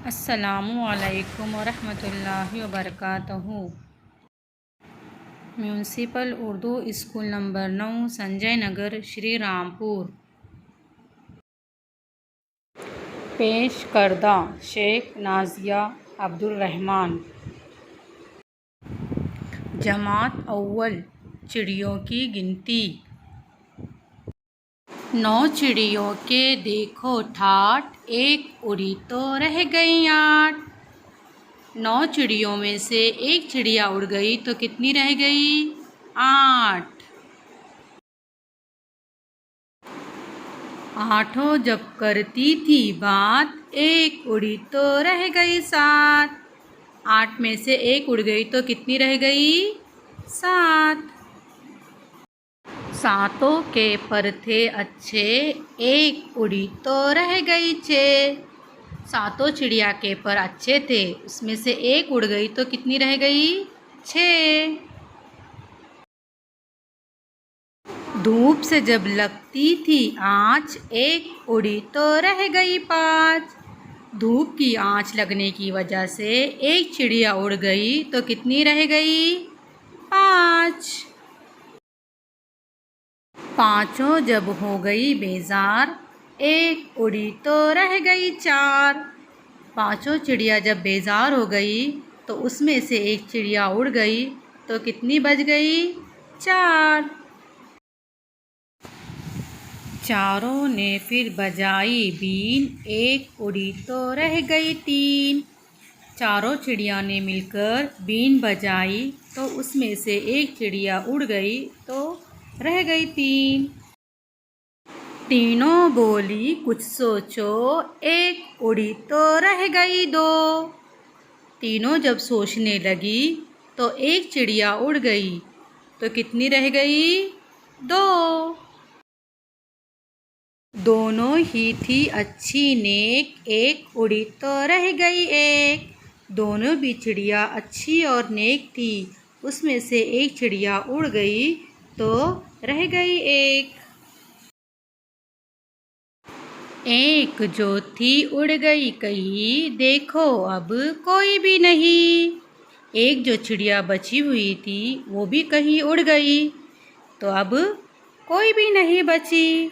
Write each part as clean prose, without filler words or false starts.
अस्सलामुअलैकुम वरहमतुल्लाहि वबरकातुहू। Municipal Urdu school number 9 Sanjay Nagar Shrirampur. पेश करदा शेख नाजिया अब्दुल रहमान। जमात अव्वल चिड़ियों की गिनती। 9 चिड़ियों के देखो ठाठ, एक उड़ी तो रह गई 8। 9 चिड़ियों में से एक चिड़िया उड़ गई तो कितनी रह गई? 8। आठों जब करती थी बात, एक उड़ी तो रह गई 7। 8 में से एक उड़ गई तो कितनी रह गई? 7। सातों के पर थे अच्छे, एक उड़ी तो रह गई 6। सातों चिड़िया के पर अच्छे थे, उसमें से एक उड़ गई तो कितनी रह गई? 6। धूप से जब लगती थी आँच, एक उड़ी तो रह गई 5। धूप की आँच लगने की वजह से एक चिड़िया उड़ गई तो कितनी रह गई? 5। पाँचों जब हो गई बेजार, एक उड़ी तो रह गई 4। पाँचों चिड़िया जब बेजार हो गई तो उसमें से एक चिड़िया उड़ गई तो कितनी बच गई? 4। चारों ने फिर बजाई बीन, एक उड़ी तो रह गई 3। चारों चिड़िया ने मिलकर बीन बजाई तो उसमें से एक चिड़िया उड़ गई तो रह गई 3। तीनों बोली कुछ सोचो, एक उड़ी तो रह गई 2। तीनों जब सोचने लगी तो एक चिड़िया उड़ गई तो कितनी रह गई? 2। दोनों ही थी अच्छी नेक, एक उड़ी तो रह गई 1। दोनों भी चिड़िया अच्छी और नेक थी, उसमें से एक चिड़िया उड़ गई तो रह गई 1। एक जो थी उड़ गई कहीं, देखो अब कोई भी नहीं। एक जो चिड़िया बची हुई थी वो भी कहीं उड़ गई, तो अब कोई भी नहीं बची।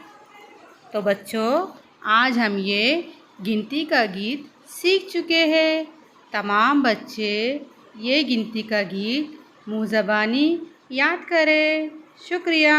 तो बच्चों, आज हम ये गिनती का गीत सीख चुके हैं। तमाम बच्चे ये गिनती का गीत मुँह ज़बानी याद करें। शुक्रिया।